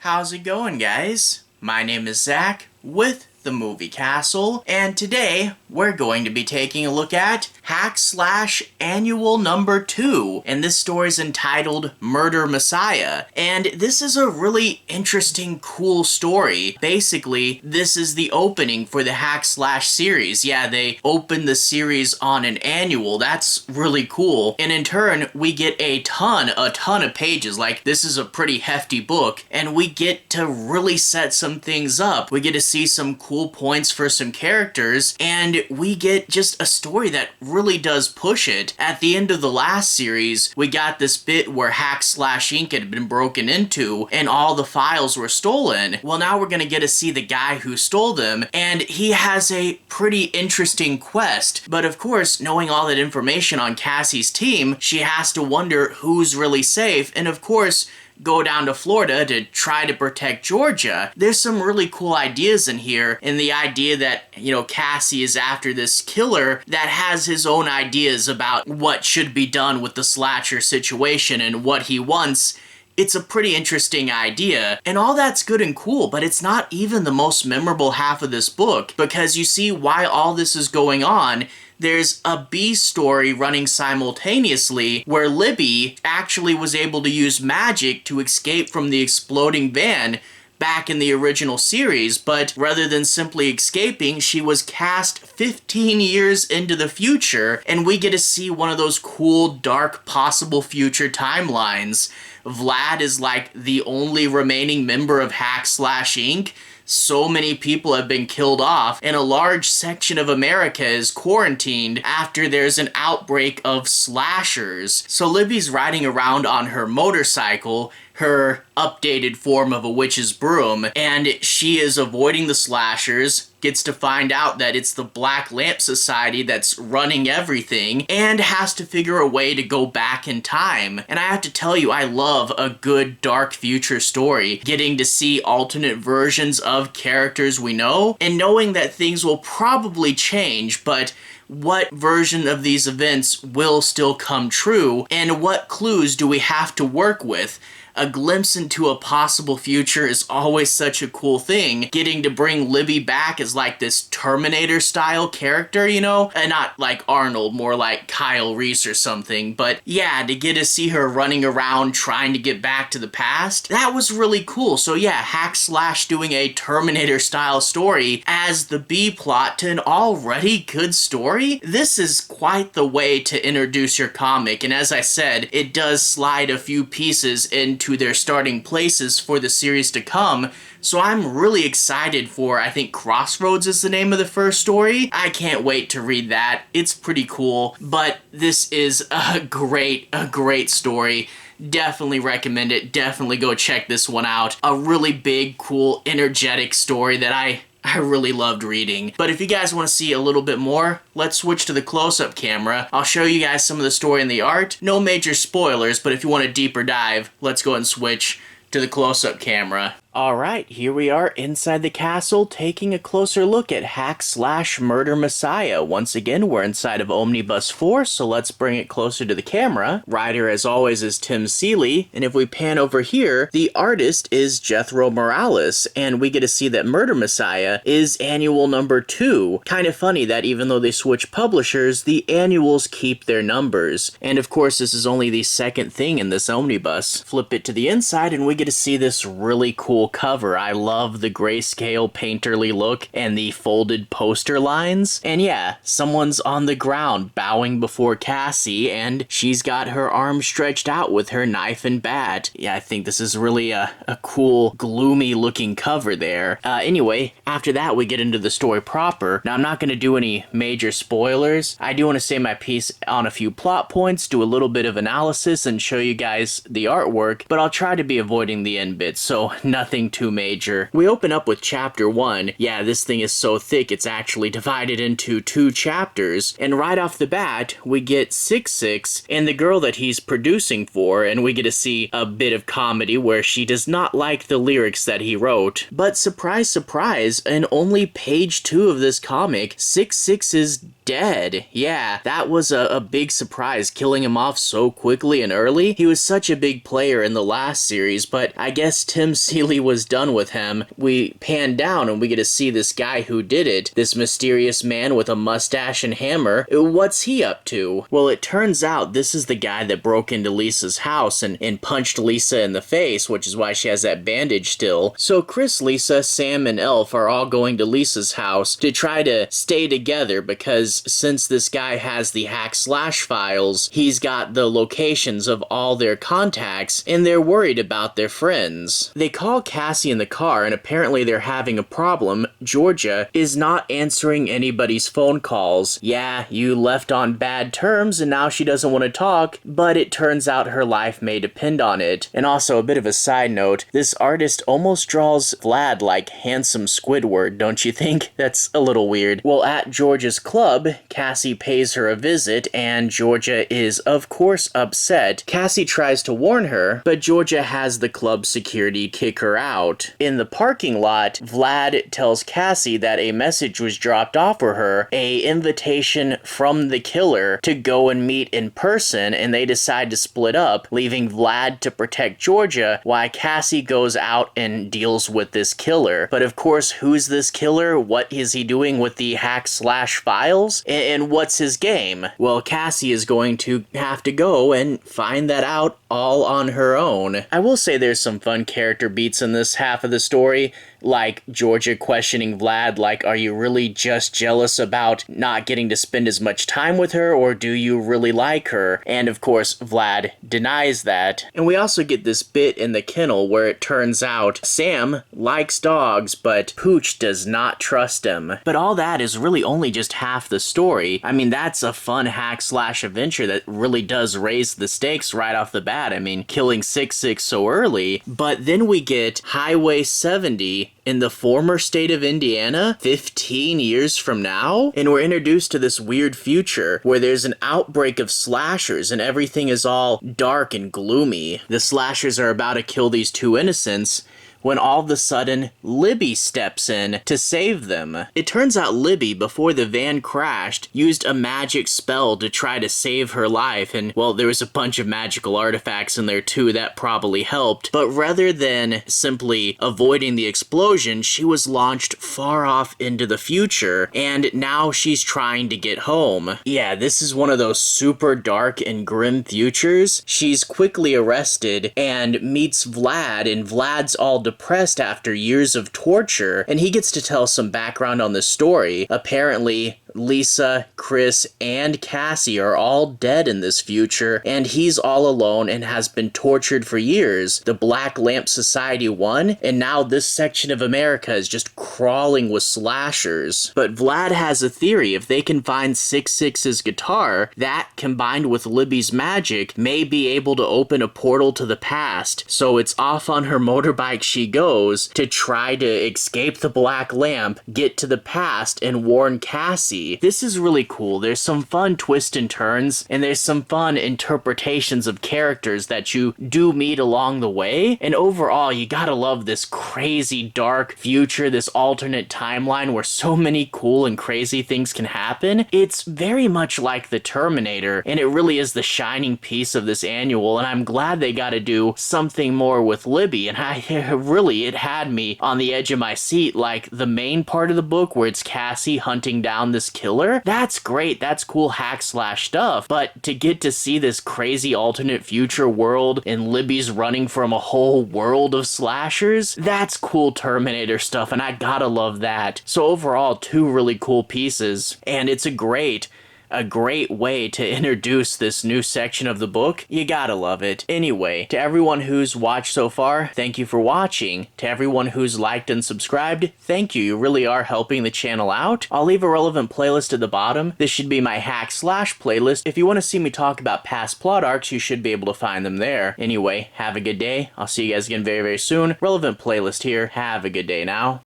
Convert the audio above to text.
How's it going, guys? My name is Zach with the Movie Castle, and today we're going to be taking a look at Hack Slash Annual number 2, and this story is entitled Murder Messiah, and this is a really interesting, cool story. Basically, this is the opening for the Hack Slash series. Yeah, they opened the series on an annual. That's really cool, and in turn, we get a ton of pages. Like, this is a pretty hefty book, and we get to really set some things up. We get to see some cool points for some characters, and we get just a story that really does push it. At the end of the last series, we got this bit where Hack Slash Inc. had been broken into and all the files were stolen. Well, now we're gonna get to see the guy who stole them, and he has a pretty interesting quest. But of course, knowing all that information on Cassie's team, she has to wonder who's really safe, and of course, go down to Florida to try to protect Georgia. There's some really cool ideas in here, and the idea that, Cassie is after this killer that has his own ideas about what should be done with the slasher situation and what he wants. It's a pretty interesting idea, and all that's good and cool, but it's not even the most memorable half of this book, because you see why all this is going on. There's a B story running simultaneously where Libby actually was able to use magic to escape from the exploding van back in the original series, but rather than simply escaping, she was cast 15 years into the future, and we get to see one of those cool, dark, possible future timelines. Vlad is like the only remaining member of Hack Slash Inc. So many people have been killed off, and a large section of America is quarantined after there's an outbreak of slashers. So Libby's riding around on her motorcycle, her updated form of a witch's broom, and she is avoiding the slashers, gets to find out that it's the Black Lamp Society that's running everything, and has to figure a way to go back in time. And I have to tell you, I love a good dark future story, getting to see alternate versions of characters we know, and knowing that things will probably change, but what version of these events will still come true, and what clues do we have to work with? A glimpse into a possible future is always such a cool thing. Getting to bring Libby back as like this Terminator-style character, And not like Arnold, more like Kyle Reese or something. But yeah, to get to see her running around trying to get back to the past, that was really cool. So yeah, Hack Slash doing a Terminator-style story as the B-plot to an already good story? This is quite the way to introduce your comic. And as I said, it does slide a few pieces into their starting places for the series to come, so I'm really excited for, I think Crossroads is the name of the first story. I can't wait to read that. It's pretty cool, but this is a great story. Definitely recommend it. Definitely go check this one out. A really big, cool, energetic story that I really loved reading. But if you guys want to see a little bit more, let's switch to the close-up camera. I'll show you guys some of the story and the art. No major spoilers, but if you want a deeper dive, let's go and switch to the close-up camera. Alright, here we are inside the castle taking a closer look at Hack Slash Murder Messiah. Once again, we're inside of Omnibus 4, so let's bring it closer to the camera. Writer, as always, is Tim Seeley, and if we pan over here, the artist is Jethro Morales, and we get to see that Murder Messiah is annual number 2. Kind of funny that even though they switch publishers, the annuals keep their numbers. And of course, this is only the second thing in this omnibus. Flip it to the inside, and we get to see this really cool cover. I love the grayscale painterly look and the folded poster lines. And yeah, someone's on the ground bowing before Cassie, and she's got her arms stretched out with her knife and bat. Yeah, I think this is really a cool, gloomy looking cover there. Anyway, after that we get into the story proper. Now I'm not going to do any major spoilers. I do want to say my piece on a few plot points, do a little bit of analysis, and show you guys the artwork, but I'll try to be avoiding the end bits, so nothing too major. We open up with chapter 1. Yeah, this thing is so thick it's actually divided into 2 chapters, and right off the bat we get 6-6 and the girl that he's producing for, and we get to see a bit of comedy where she does not like the lyrics that he wrote. But surprise, surprise, in only page 2 of this comic, 6-6 is dead. Yeah, that was a big surprise, killing him off so quickly and early. He was such a big player in the last series, but I guess Tim Seeley was done with him, we pan down and we get to see this guy who did it, this mysterious man with a mustache and hammer. What's he up to? Well, it turns out this is the guy that broke into Lisa's house and punched Lisa in the face, which is why she has that bandage still. So Chris, Lisa, Sam, and Elf are all going to Lisa's house to try to stay together because since this guy has the hack/slash files, he's got the locations of all their contacts and they're worried about their friends. They call Cassie in the car and apparently they're having a problem. Georgia is not answering anybody's phone calls. Yeah, you left on bad terms and now she doesn't want to talk, but it turns out her life may depend on it. And also a bit of a side note, this artist almost draws Vlad like handsome Squidward, don't you think? That's a little weird. Well, at Georgia's club, Cassie pays her a visit and Georgia is of course upset. Cassie tries to warn her, but Georgia has the club security kick her out. In the parking lot, Vlad tells Cassie that a message was dropped off for her, an invitation from the killer to go and meet in person, and they decide to split up, leaving Vlad to protect Georgia while Cassie goes out and deals with this killer. But of course, who's this killer? What is he doing with the hack/slash files? And what's his game? Well, Cassie is going to have to go and find that out all on her own. I will say there's some fun character beats in this half of the story, like Georgia questioning Vlad, like, are you really just jealous about not getting to spend as much time with her, or do you really like her? And of course, Vlad denies that. And we also get this bit in the kennel where it turns out Sam likes dogs, but Pooch does not trust him. But all that is really only just half the story. I mean, that's a fun hack/slash adventure that really does raise the stakes right off the bat. I mean, killing 6-6 so early, but then we get Highway 70 in the former state of Indiana 15 years from now, and we're introduced to this weird future where there's an outbreak of slashers and everything is all dark and gloomy. The slashers are about to kill these two innocents when all of a sudden, Libby steps in to save them. It turns out Libby, before the van crashed, used a magic spell to try to save her life, and, well, there was a bunch of magical artifacts in there too that probably helped, but rather than simply avoiding the explosion, she was launched far off into the future, and now she's trying to get home. Yeah, this is one of those super dark and grim futures. She's quickly arrested and meets Vlad, and Vlad's all depressed after years of torture, and he gets to tell some background on the story. Apparently, Lisa, Chris, and Cassie are all dead in this future, and he's all alone and has been tortured for years. The Black Lamp Society won, and now this section of America is just crawling with slashers. But Vlad has a theory. If they can find 6-6's guitar, that, combined with Libby's magic, may be able to open a portal to the past. So it's off on her motorbike she goes to try to escape the Black Lamp, get to the past, and warn Cassie. This is really cool. There's some fun twists and turns, and there's some fun interpretations of characters that you do meet along the way, and overall, you gotta love this crazy dark future, this alternate timeline where so many cool and crazy things can happen. It's very much like the Terminator, and it really is the shining piece of this annual, and I'm glad they got to do something more with Libby, and it had me on the edge of my seat, like the main part of the book where it's Cassie hunting down this killer. That's great, that's cool hack/slash stuff, but to get to see this crazy alternate future world and Libby's running from a whole world of slashers, that's cool Terminator stuff, and I gotta love that. So overall, two really cool pieces, and it's a great way to introduce this new section of the book. You gotta love it. Anyway, to everyone who's watched so far, thank you for watching. To everyone who's liked and subscribed, thank you. You really are helping the channel out. I'll leave a relevant playlist at the bottom. This should be my hack/slash playlist. If you want to see me talk about past plot arcs, you should be able to find them there. Anyway, have a good day. I'll see you guys again very, very soon. Relevant playlist here. Have a good day now.